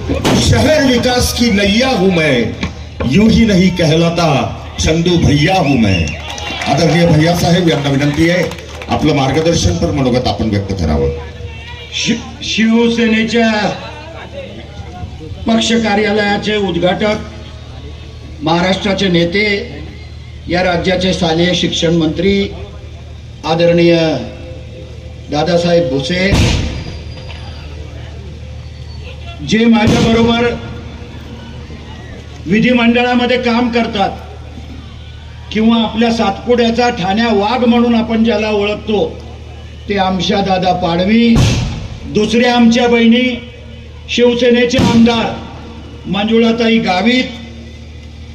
शहर विकास की नैया हूं मैं, यूं ही नहीं कहलाता चंदू भैया हूं मैं. आदरणीय भैया साहेब यांना विनंती आहे आपलं मार्गदर्शन पर मनोगत आपण व्यक्त करावं. शिवसेनेच्या पक्ष कार्यालयाचे उद्घाटक, महाराष्ट्राचे नेते, या राज्याचे शालेय शिक्षण मंत्री आदरणीय दादासाहेब भुसे, जे माझ्या बरोबर विधिमंडळामध्ये काम करतात किंवा आपल्या सातपुड्याचा ठाण्या वाघ म्हणून आपण ज्याला ओळखतो ते आमशा दादा पाडवी, दुसऱ्या आमच्या बहिणी शिवसेनेचे आमदार मंजुळाताई गावित,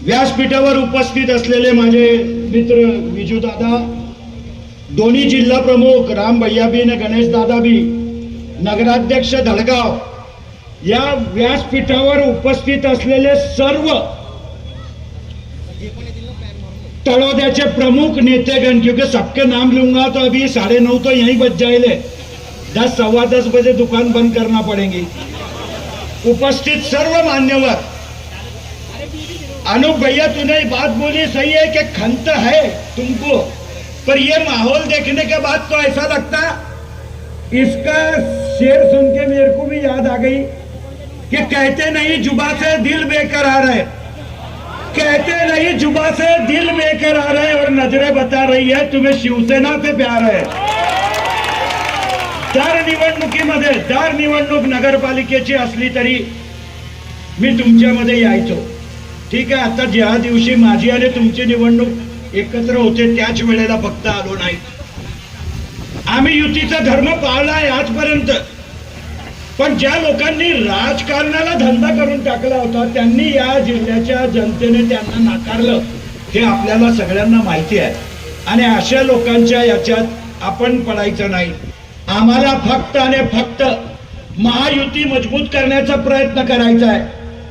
व्यासपीठावर उपस्थित असलेले माझे मित्र विजू दादा, दोन्ही जिल्हा प्रमुख राम भैयाबी आणि गणेश दादाबी, नगराध्यक्ष धडगाव, या व्यासपीठावर उपस्थित असलेले सर्व तळोद्याचे प्रमुख नेतेगण, क्योंकि सबके नाम लूंगा तो अभी 9:30 तो यहीं बज जाएंगे, 10 सवा 10 बजे दुकान बंद करना पड़ेगी. उपस्थित सर्व मान्यवर, अनूप भैया तूने बात बोली सही है कि खंत है तुमको, पर ये माहौल देखने के बाद तो ऐसा लगता, इसका शेर सुन के मेरे को भी याद आ गई कि कहते नहीं जुबा से दिल बेकरार है, कहते नहीं जुबा से दिल बेकरार है, और नजरें बता रही है तुम्हें शिवसेना से प्यार है. दर निवडणुकीमध्ये, दर निवडणूक नगरपालिकेची असली तरी मी तुमच्यामध्ये यायचो. ठीक आहे, आता ज्या दिवशी माझी आणि तुमची निवडणूक एकत्र होते त्याच वेळेला फक्त आलो नाही. आम्ही युतीचा धर्म पाळलाय आजपर्यंत, पण ज्या लोकांनी राजकारणाला धंदा करून टाकला होता त्यांनी या जिल्ह्याच्या जनतेने त्यांना नाकारलं हे आपल्याला सगळ्यांना माहिती आहे. आणि अशा लोकांच्या याच्यात आपण पडायचं नाही. आम्हाला फक्त आणि फक्त महायुती मजबूत करण्याचा प्रयत्न करायचा आहे.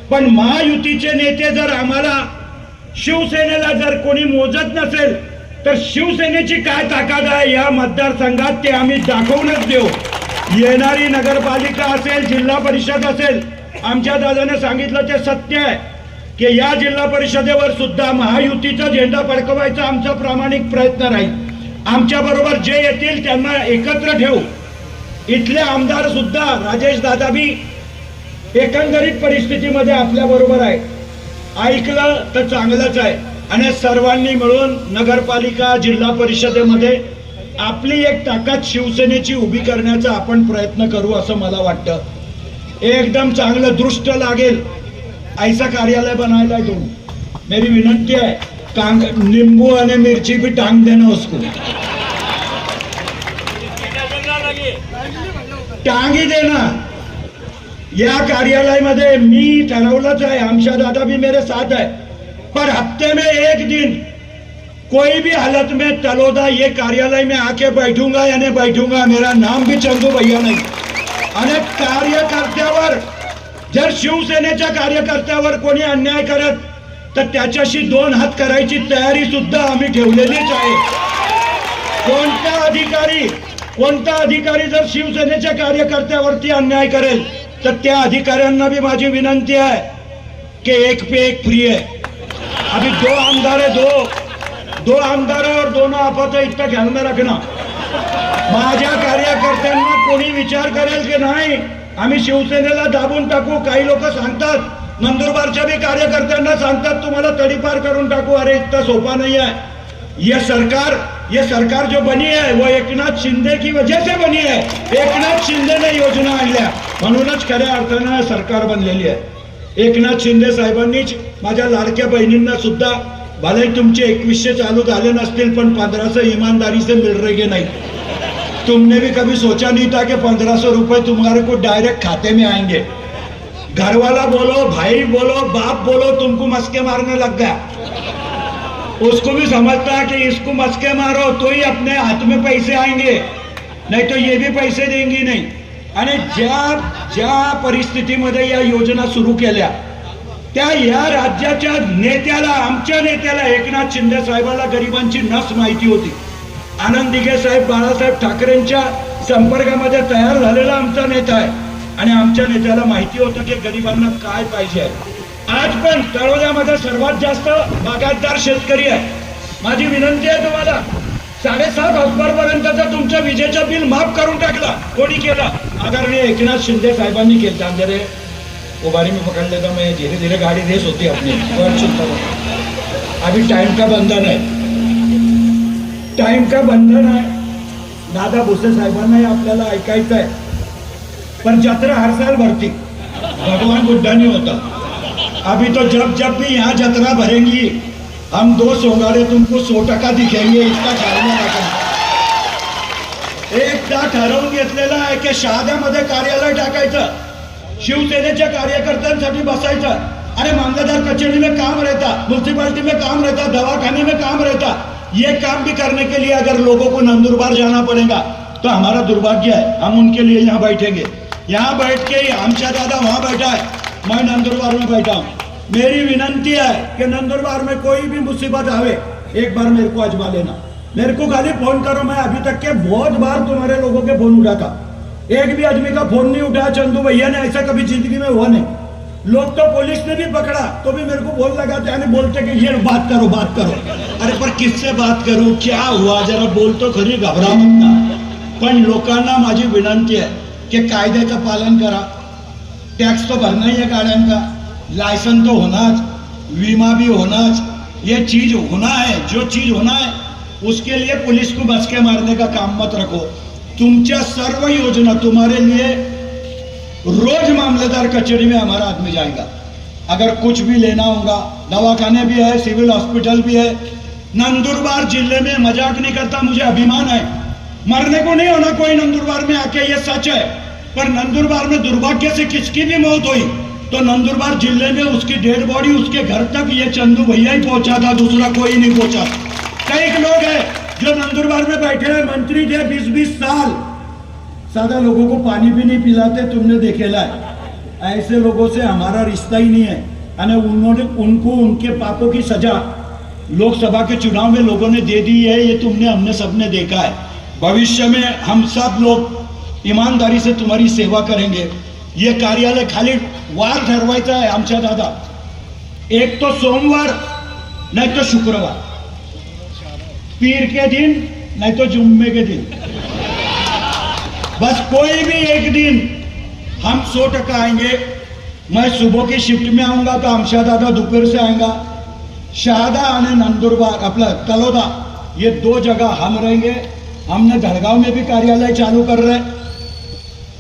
पण महायुतीचे नेते जर आम्हाला, शिवसेनेला जर कोणी मोजत नसेल तर शिवसेनेची काय ताकद आहे या मतदारसंघात ते आम्ही दाखवूनच देऊ. येणारी नगरपालिका असेल, जिल्हा परिषद असेल, आमच्या दादाने सांगितलं ते सत्य आहे की या जिल्हा परिषदेवर सुद्धा महायुतीचा झेंडा फडकवायचा आमचा प्रामाणिक प्रयत्न राहील. आमच्या बरोबर जे येतील त्यांना एकत्र ठेवू. इथले आमदार सुद्धा राजेश दादाबी एकंदरीत परिस्थितीमध्ये आपल्या बरोबर आहे. ऐकलं तर चांगलंच आहे. आणि सर्वांनी मिळून नगरपालिका, जिल्हा परिषदेमध्ये आपली एक ताकद शिवसेनेची उभी करण्याचा आपण प्रयत्न करू असं मला वाटतं. एकदम चांगलं दृष्ट लागेल ऐसा कार्यालय बनायला दो. मेरी विनंती है, नींबू आणि मिर्ची भी टांग देना उसको, टांग ही देना. या कार्यालय में मी ठरवलंच आहे, आमशा दादा भी मेरे साथ है, पर हफ्ते में एक दिन कोई भी हालत में तलोदा ये कार्यालय में आके बैठूंगा या नहीं बैठूंगा, मेरा नाम भी चंदू भैया नहीं. आणि कार्यकर्त्यावर जर शिवसेनेच्या कार्यकर्त्यावर कोणी अन्याय करत तर त्याच्याशी 2 हात करायची तयारी सुद्धा आम्ही ठेवलेलीच आहे. कोणता अधिकारी जर शिवसेनेच्या कार्यकर्त्यावरती अन्याय करेल तर त्या अधिकाऱ्यांना भी माझी विनंती आहे कि एक पे एक फ्री है. अभी 2 आमदार है, दो आमदार है और दोनों आफत है, इतना ख्याल में रखना. माझ्या कार्यकर्त्यांना कोणी विचार करेल की नाही आम्ही शिवसेनेला दाबून टाकू. काही लोक सांगतात, नंदुरबारच्या भी कार्यकर्त्यांना सांगतात तुम्हाला तडीपार करून टाकू. अरे इतना सोपा नहीं है. ये सरकार जो बनी है वो एकनाथ शिंदे की वजह से बनी है. एकनाथ शिंदे ने योजना आणल्या म्हणूनच खऱ्या अर्थानं सरकार बनलेली आहे. एकनाथ शिंदे साहेबांनीच माझ्या लाडक्या बहिणींना सुद्धा, भले तुमचे 2100 चालू झाले नसतील पण 1500 ईमानदारी से मिल रहे नहीं. तुमने भी कभी सोचा नहीं था कि 1500 रुपए तुम्हारे को डायरेक्ट खाते में आएंगे. घरवाला बोलो, भाई बोलो, बाप बोलो, तुमको मस्के मारने लग गया. उसको भी समझता है कि इसको मस्के मारो तो ही अपने हाथ में पैसे आएंगे, नहीं तो ये भी पैसे देंगी नहीं. आणि ज्या परिस्थितीमध्ये या योजना सुरू केल्या त्या या राज्याच्या नेत्याला, आमच्या नेत्याला एकनाथ शिंदे साहेबाला गरिबांची नस माहिती होती. आनंद दिघे साहेब बाळासाहेब ठाकरेंच्या संपर्कामध्ये तयार झालेला आमचा नेता आहे. आणि आमच्या नेत्याला माहिती होतं की गरिबांना काय पाहिजे आहे. आज पण तळोद्यामध्ये सर्वात जास्त बागायतदार शेतकरी आहे. माझी विनंती आहे तुम्हाला, 7.5 ऑक्टोबरपर्यंतचं तुमचं विजेचं बिल माफ करून टाकला. कोणी केलं? आदरणीय एकनाथ शिंदे साहेबांनी केलं. अंदर उभारी में पकड़ लेता मैं, धीरे धीरे गाड़ी रेस होती है अपनी. अभी टाइम का बंधन है, टाइम का बंधन है. दादा भुसे साहेबांनाही आपल्याला ऐकायचं आहे. पर जत्रा हर साल भरती, भगवान बुद्धानी होता. अभी तो जब जब भी यहाँ जत्रा भरेंगी हम 2 सोंगाड़े तुमको 100% दिखेंगे. इसका ख्याल में रखा. एकदा ठरवून घेतलेलं आहे की शहाद्यामध्ये कार्यालय टाकायचं, शिवसेनेच्या कार्यकर्त्यांसाठी बसायचं. अरे मामलेदार कचेरी में काम रहता, म्यूनसिपालिटी में काम रहता, दवाखाने में काम रहता. ये काम भी करने के लिए अगर लोगों को नंदुरबार जाना पड़ेगा तो हमारा दुर्भाग्य है. हम उनके लिए यहाँ बैठेंगे. यहाँ बैठ के आमचा दादा वहाँ बैठा है, मैं नंदुरबार में बैठा हूँ. मेरी विनंती है कि नंदुरबार में कोई भी मुसीबत आवे एक बार मेरे को आजमा लेना. मेरे को खाली फोन करो. मैं अभी तक के बहुत बार तुम्हारे लोगों के फोन उठा था, एक भी आदमी का फोन नहीं उठाया. चंदू भैया ने ऐसा कभी जिंदगी में हुआ नहीं. लोग तो पुलिस ने भी पकड़ा तो भी मेरे को बोल लगाते यानी बोलते कि ये बात करो बात करो. अरे पर किससे बात करूं, क्या हुआ, जरा बोल तो खरी, घबरा मत ना. पण लोकांना माझी विनंती आहे की कायद्याचं पालन करा. टॅक्स तो भरना ही है गाड्यांका, लायसन तो होनाच, विमा भी होनाच. ये चीज होना है, जो चीज होना है उसके लिए पुलिस को बस के मारने का काम मत रखो. तुमच्या सर्व योजना तुम्हारे लिए रोज मामलेदार कचेरी में हमारा आदमी जाएगा. अगर कुछ भी लेना होगा, दवाखाने भी है, सिविल हॉस्पिटल भी है. नंदुरबार जिले में मजाक नहीं करता, मुझे अभिमान है. मरने को नहीं होना कोई नंदुरबार में आके, ये सच है. पर नंदुरबार में दुर्भाग्य से किसकी भी मौत हुई तो नंदुरबार जिले में उसकी डेड बॉडी उसके घर तक ये चंदू भैया ही पहुंचा था, दूसरा कोई नहीं पहुंचा. कई लोग हैं जो नंदुरबार में बैठे हैं, मंत्री थे 20-20 साल, सादा लोगों को पानी भी नहीं पिलाते, तुमने देखेला है. ऐसे लोगों से हमारा रिश्ता ही नहीं है. और उन्होंने उनको उनके पापों की सजा लोकसभा के चुनाव में लोगों ने दे दी है. ये तुमने हमने सबने देखा है. भविष्य में हम सब लोग ईमानदारी से तुम्हारी सेवा करेंगे. ये कार्यालय खाली वार ठरवायचा है आमच्या दादा, एक तो सोमवार नहीं तो शुक्रवार, पीर के दिन नहीं तो जुम्मे के दिन, बस कोई भी एक दिन हम 100% आएंगे. मैं सुबह की शिफ्ट में आऊंगा तो आमशा दादा दोपहर से आएगा. शहादा और नंदुरबार अपना तलोदा, ये 2 जगह हम रहेंगे. हमने धड़गांव में भी कार्यालय चालू कर रहे हैं.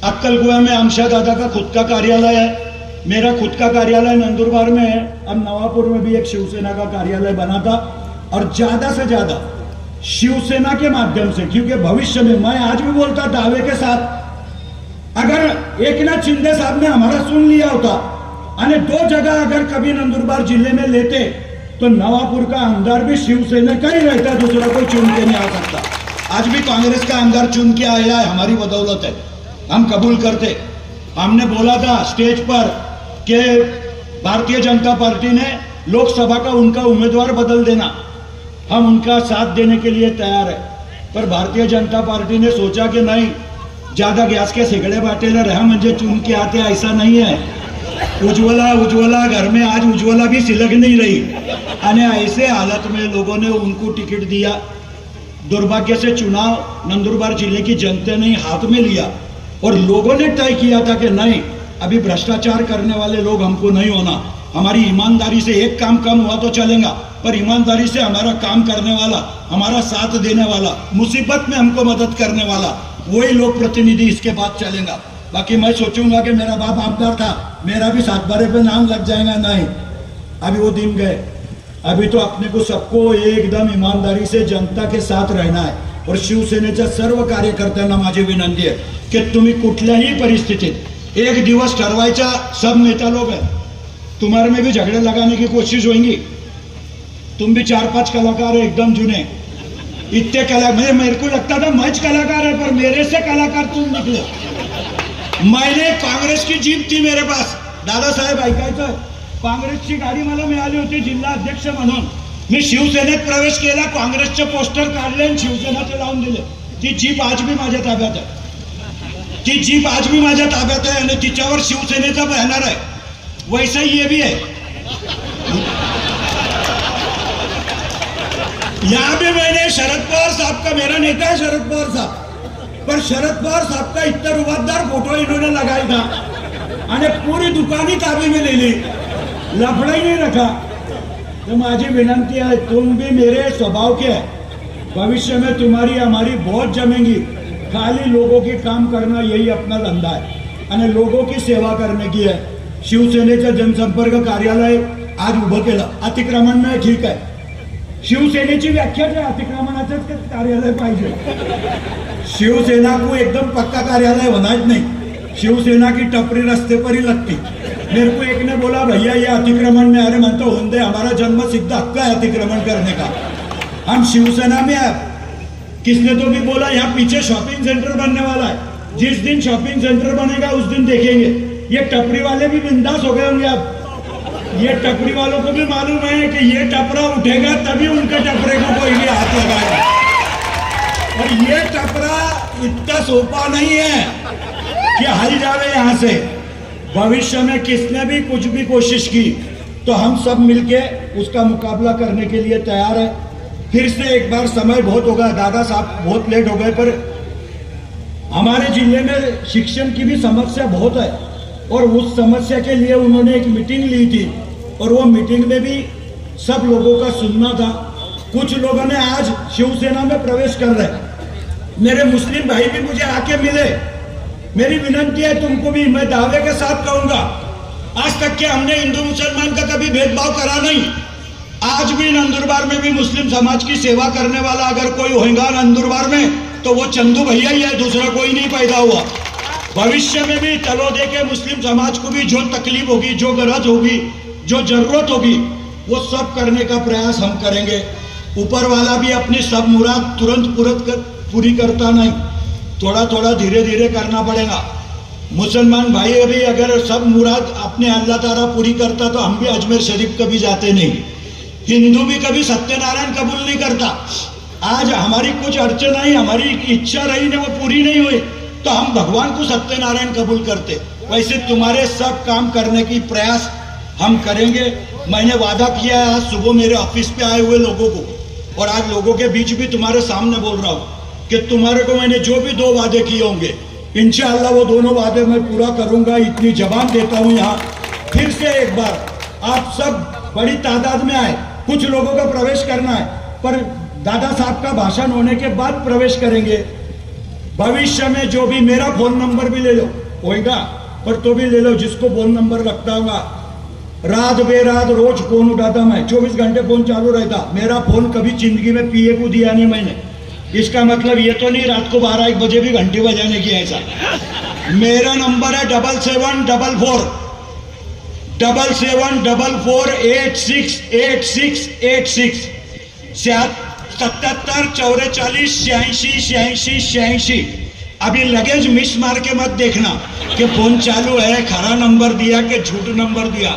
अक्कलकुआ में आमशा दादा का खुद का कार्यालय है, मेरा खुद का कार्यालय नंदुरबार में है. अब नवापुर में भी एक शिवसेना का कार्यालय बना था. और ज्यादा से ज्यादा शिवसेना के माध्यम से, क्योंकि भविष्य में मैं आज भी बोलता दावे के साथ, अगर एकनाथ शिंदे साहब ने हमारा सुन लिया होता और 2 जगह अगर कभी नंदुरबार जिले में लेते तो नवापुर का आमदार भी शिवसेना का ही रहता, दूसरा कोई चुन के नहीं आ सकता. आज भी कांग्रेस का आमदार चुन के आया है, हमारी बदौलत है, हम कबूल करते. हमने बोला था स्टेज पर कि भारतीय जनता पार्टी ने लोकसभा का उनका उम्मीदवार बदल देना, हम उनका साथ देने के लिए तैयार है. पर भारतीय जनता पार्टी ने सोचा कि नहीं, ज्यादा गैस के सिगड़े बांटेला रहा म्हणजे चुन के आते, ऐसा नहीं है. उज्ज्वला घर में आज उज्ज्वला भी सिलग नहीं रही. और ऐसे हालत में लोगों ने उनको टिकट दिया. दुर्भाग्य से चुनाव नंदुरबार जिले की जनता ने हाथ में लिया और लोगों ने तय किया था कि नहीं, अभी भ्रष्टाचार करने वाले लोग हमको नहीं होना. हमारी ईमानदारी से एक काम कम हुआ तो चलेगा, पर ईमानदारी से हमारा काम करने वाला, हमारा साथ देने वाला, मुसीबत में हमको मदद करने वाला, वही लोग प्रतिनिधि इसके बाद चलेगा. बाकी मैं सोचूंगा कि मेरा बाप आमदार था, मेरा भी 7 बारे पे नाम लग जाएगा, नहीं, अभी वो दिन गए. अभी तो अपने को सबको एकदम ईमानदारी से जनता के साथ रहना है. और शिवसेनेच्या सर्व कार्यकर्त्यांना माझी विनंती आहे की तुम्ही कुठल्याही परिस्थितीत एक दिवस ठरवायचा. सब नेता लोग हैं, तुम्हारे में भी झगड़े लगाने की कोशिश होगी. तुम भी 4-5 कलाकार है एकदम जुने, इतने कलाकार, मेरे को लगता था मैं कलाकार है, पर मेरे से कलाकार तुम निकले. मैंने कांग्रेस की जीप थी मेरे पास, दादासाहेब ऐकायचं, काँग्रेसची गाडी मला मिळाली होती जिल्हा अध्यक्ष म्हणून. मी शिवसेनेत प्रवेश केला, काँग्रेसचे पोस्टर काढले आणि शिवसेनाचे लावून दिले. ती जीप आज भी माझ्या ताब्यात आहे. ती जीप आज भी माझ्या ताब्यात आहे आणि तिच्यावर शिवसेनेचा बॅनर आहे. वैसा ही ये भी है. यहाँ पे मैंने शरद पवार साहब का, मेरा नेता है शरद पवार साहब, पर शरद पवार साहब का इतना रुबाबदार फोटो इन्होंने लगाया था आणि पूरी दुकान ही ताबे में ले ली, लफड़ा ही नहीं रखा. तो माझी विनंती है, तुम भी मेरे स्वभाव के है, भविष्य में तुम्हारी हमारी बहुत जमेंगी. खाली लोगों की काम करना यही अपना धंदा है आणि लोगों की सेवा करने की है. शिवसेनेचं जनसंपर्क कार्यालय आज उभं केलं. अतिक्रमण नाही, ठीक आहे, शिवसेनेची व्याख्या आहे, अतिक्रमणाचंच कार्यालय पाहिजे. शिवसेना को एकदम पक्का कार्यालय होना नहीं. शिवसेना की टपरी रास्ते पर ही लगती. मेरे को एक ने बोला भैया ये अतिक्रमण में, अरे मैं तो होंदे, हमारा जन्म सिद्ध हक है अतिक्रमण करने का, हम शिवसेना में है. किसने तो भी बोला यहाँ पीछे शॉपिंग सेंटर बनने वाला है, जिस दिन शॉपिंग सेंटर बनेगा उस दिन देखेंगे. ये टपरी वाले भी बिंदास हो गए होंगे अब. ये टपरी वालों को भी मालूम है कि ये टपरा उठेगा तभी उनके टपरे को कोई भी हाथ लगाएगा. और ये टपरा इतना सोपा नहीं है कि हल जावे यहाँ से. भविष्य में किसने भी कुछ भी कोशिश की तो हम सब मिलके उसका मुकाबला करने के लिए तैयार है. फिर से एक बार, समय बहुत हो गया, दादा साहब बहुत लेट हो गए, पर हमारे जिले में शिक्षण की भी समस्या बहुत है और उस समस्या के लिए उन्होंने एक मीटिंग ली थी और वो मीटिंग में भी सब लोगों का सुनना था. कुछ लोगों ने आज शिवसेना में प्रवेश कर रहे. मेरे मुस्लिम भाई भी मुझे आके मिले. मेरी विनंती है तुमको भी, मैं दावे के साथ कहूंगा, आज तक के हमने हिंदू मुसलमान का कभी भेदभाव करा नहीं. आज भी नंदुरबार में भी मुस्लिम समाज की सेवा करने वाला अगर कोई होगा नंदुरबार में तो वो चंदू भैया ही है, दूसरा कोई नहीं पैदा हुआ. भविष्य में भी तलोदे के मुस्लिम समाज को भी जो तकलीफ होगी, जो गरज होगी, जो जरूरत होगी, वो सब करने का प्रयास हम करेंगे. ऊपर वाला भी अपनी सब मुराद तुरंत पूरी करता नहीं, थोड़ा थोड़ा धीरे धीरे करना पड़ेगा. मुसलमान भाई अभी अगर सब मुराद अपने अल्लाह ताला पूरी करता तो हम भी अजमेर शरीफ कभी जाते नहीं. हिंदू भी कभी सत्यनारायण कबूल नहीं करता. आज हमारी कुछ अड़चन आई, हमारी इच्छा रही ने वो पूरी नहीं हुई तो हम भगवान को सत्यनारायण कबूल करते. वैसे तुम्हारे सब काम करने की प्रयास हम करेंगे. मैंने वादा किया है आज सुबह मेरे ऑफिस पे आए हुए लोगों को, और आज लोगों के बीच भी तुम्हारे सामने बोल रहा हूँ कि तुम्हारे को मैंने जो भी 2 वादे किए होंगे इंशाअल्लाह वो दोनों वादे मैं पूरा करूंगा. इतनी जबान देता हूँ. यहाँ फिर से एक बार आप सब बड़ी तादाद में आए. कुछ लोगों का प्रवेश करना है, पर दादा साहब का भाषण होने के बाद प्रवेश करेंगे. भविष्य में जो भी, मेरा फोन नंबर भी ले लो, होगा पर तो भी ले लो, जिसको फोन नंबर रखता होगा. रात बेरात रोज फोन उठाता मैं, 24 घंटे फोन चालू रहता. मेरा फोन कभी जिंदगी में पीए को दिया नहीं मैंने. इसका मतलब ये तो नहीं रात को 12-1 बजे भी घंटी बजाने की, ऐसा. मेरा नंबर है 7744868686 77 44 86 86 86. अभी लगेज मिस मार के मत देखना कि फोन चालू है, खरा नंबर दिया कि झूठ नंबर दिया.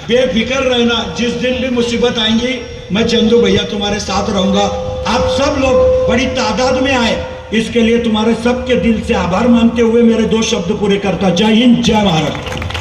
बेफिक्र रहना, जिस दिन भी मुसीबत आएंगी मैं चंदू भैया तुम्हारे साथ रहूंगा. आप सब लोग बड़ी तादाद में आए, इसके लिए तुम्हारे सबके दिल से आभार मानते हुए मेरे 2 शब्द पूरे करता. जय हिंद, जय महाराष्ट्र.